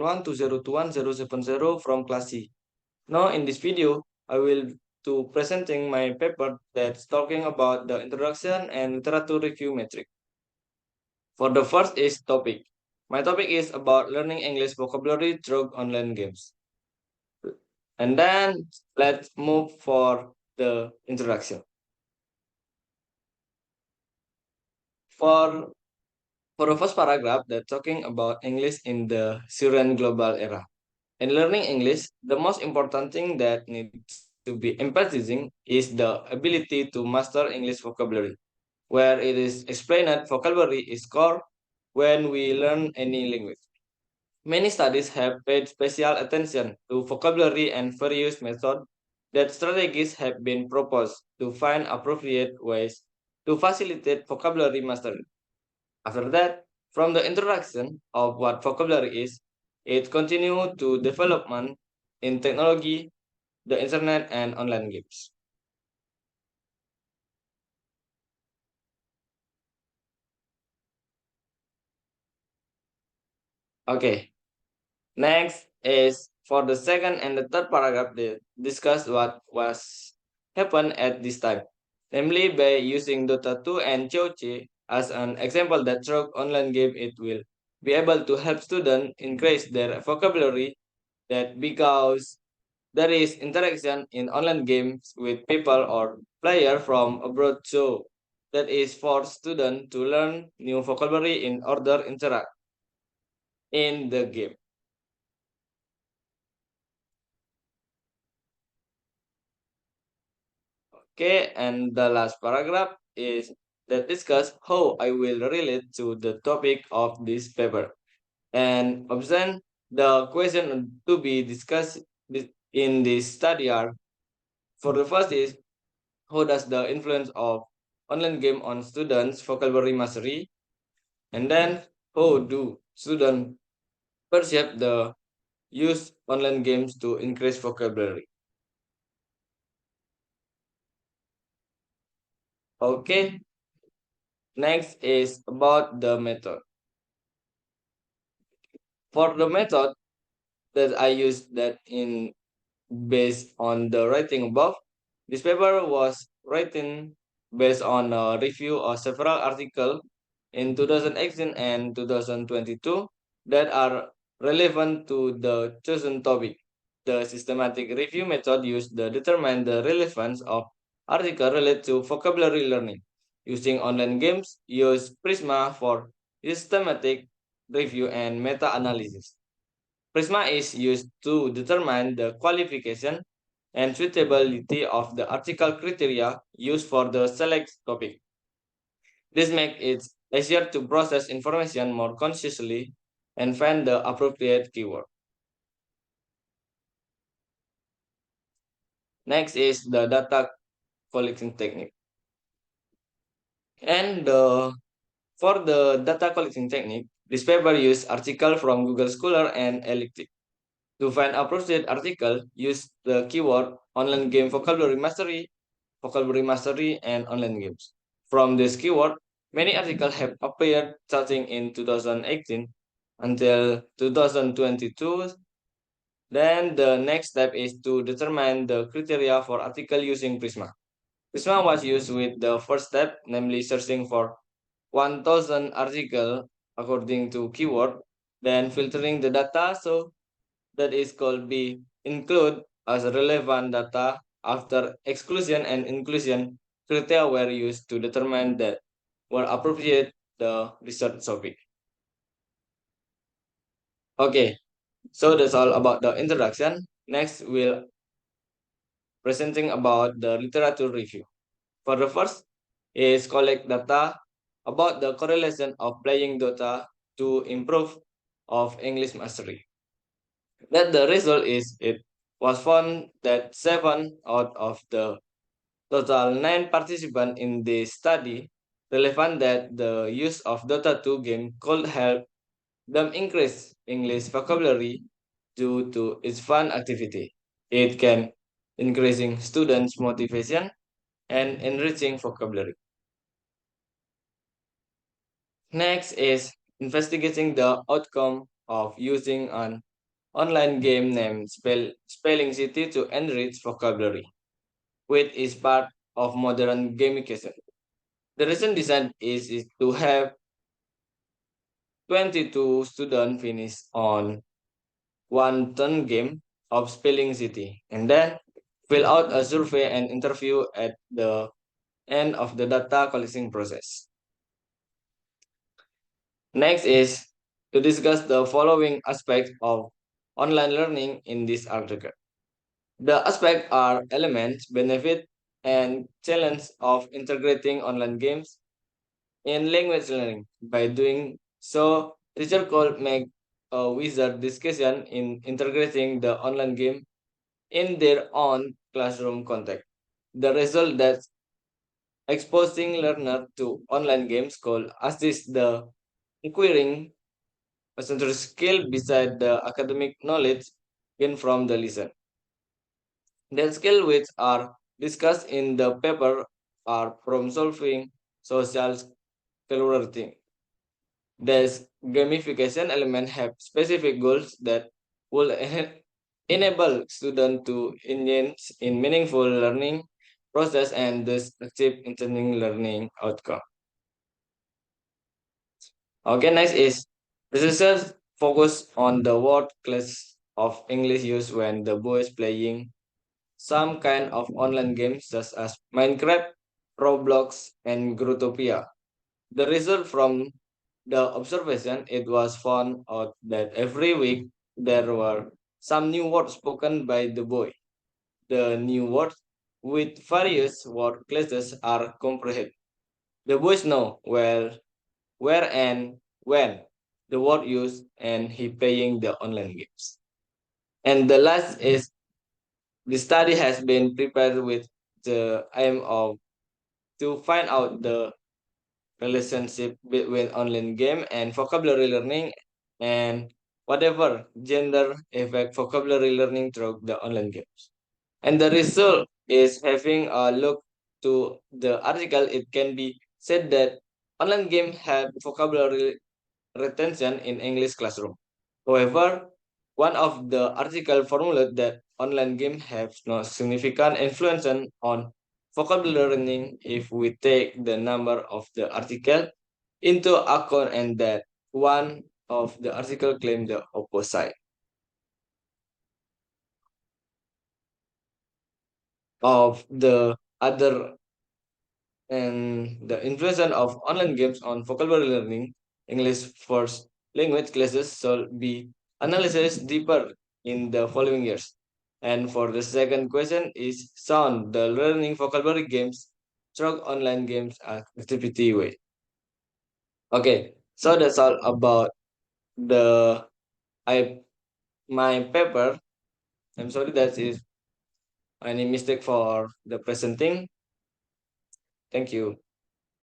011202170 from class C. Now in this video, I will to presenting my paper that's talking about the introduction and literature review metric. For the first is topic. My topic is about learning English vocabulary through online games. And then let's move for the introduction. For for the first paragraph, that's talking about English in the Syrian global era. In learning English, the most important thing that needs to be emphasizing is the ability to master English vocabulary. Where it is explained that vocabulary is core when we learn any language. Many studies have paid special attention to vocabulary and various methods that strategies have been proposed to find appropriate ways to facilitate vocabulary mastery. After that, from the introduction of what vocabulary is, it continued to development in technology, the internet, and online games. Okay, next is for the second and the third paragraph, they discuss what was happened at this time, namely by using Dota 2 and Choche as an example that through online game it will be able to help students increase their vocabulary that because there is interaction in online games with people or player from abroad so that is for students to learn new vocabulary in order interact in the game. Okay, and the last paragraph is that discuss how I will relate to the topic of this paper. And option the question to be discussed in this study are for the first is how does the influence of online game on students vocabulary mastery, and then how do students perceive the use online games to increase vocabulary. Okay, next is about the method. For the method that I use that in based on the writing above, this paper was written based on a review of several articles in 2018 and 2022 that are relevant to the chosen topic. The systematic review method used to determine the relevance of article related to vocabulary learning. Using online games, use Prisma for systematic review and meta-analysis. Prisma is used to determine the qualification and suitability of the article criteria used for the select topic. This makes it easier to process information more consciously and find the appropriate keyword. Next is the data collection technique. And for the data collection technique, this paper used article from Google Scholar and Elliptic. To find appropriate article, use the keyword online game vocabulary mastery, and online games. From this keyword, many articles have appeared starting in 2018 until 2022. Then the next step is to determine the criteria for article using Prisma. Prisma was used with the first step, namely searching for 1000 article according to keyword, then filtering the data so that is called be include as relevant data after exclusion and inclusion criteria were used to determine that were appropriate the research topic. Okay, so that's all about the introduction. Next, we'll presenting about the literature review. For the first is collect data about the correlation of playing Dota to improve of English mastery. That the result is it was found that 7 out of the total 9 participants in the study relevant that the use of Dota 2 game could help them increase English vocabulary due to its fun activity. It can increasing students' motivation and enriching vocabulary. Next is investigating the outcome of using an online game named Spelling City to enrich vocabulary, which is part of modern gamification. The recent design is to have 22 students finish on one turn game of Spelling City and then fill out a survey and interview at the end of the data collecting process. Next is to discuss the following aspects of online learning in this article. The aspects are elements, benefit, and challenge of integrating online games in language learning. By doing so, teacher could make a wizard discussion in integrating the online game in their own classroom context. The result that exposing learner to online games could assist the acquiring a central skill beside the academic knowledge gained from the lesson. The skills which are discussed in the paper are problem solving, social skill writing. These gamification elements have specific goals that will enable students to engage in meaningful learning process and thus achieve intended learning outcome. Okay, next is researchers focus on the word class of English used when the boy is playing some kind of online games such as Minecraft, Roblox, and Grotopia. The result from the observation, it was found out that every week there were some new words spoken by the boy. The new words with various word classes are comprehended. The boys know where and when the word used and he playing the online games. And the last is the study has been prepared with the aim of to find out the relationship between online game and vocabulary learning and whatever gender affect vocabulary learning through the online games. And the result is having a look to the article, it can be said that online game have vocabulary retention in English classroom. However, one of the article formulated that online game have no significant influence on vocabulary learning if we take the number of the article into account and that one of the article claim the opposite of the other and the influence of online games on vocabulary learning, English first language classes shall be analyzed deeper in the following years. And for the second question is sound the learning vocabulary games through online games activity way. Okay, so that's all about the I my paper. I'm sorry that is any mistake for the presenting. Thank you.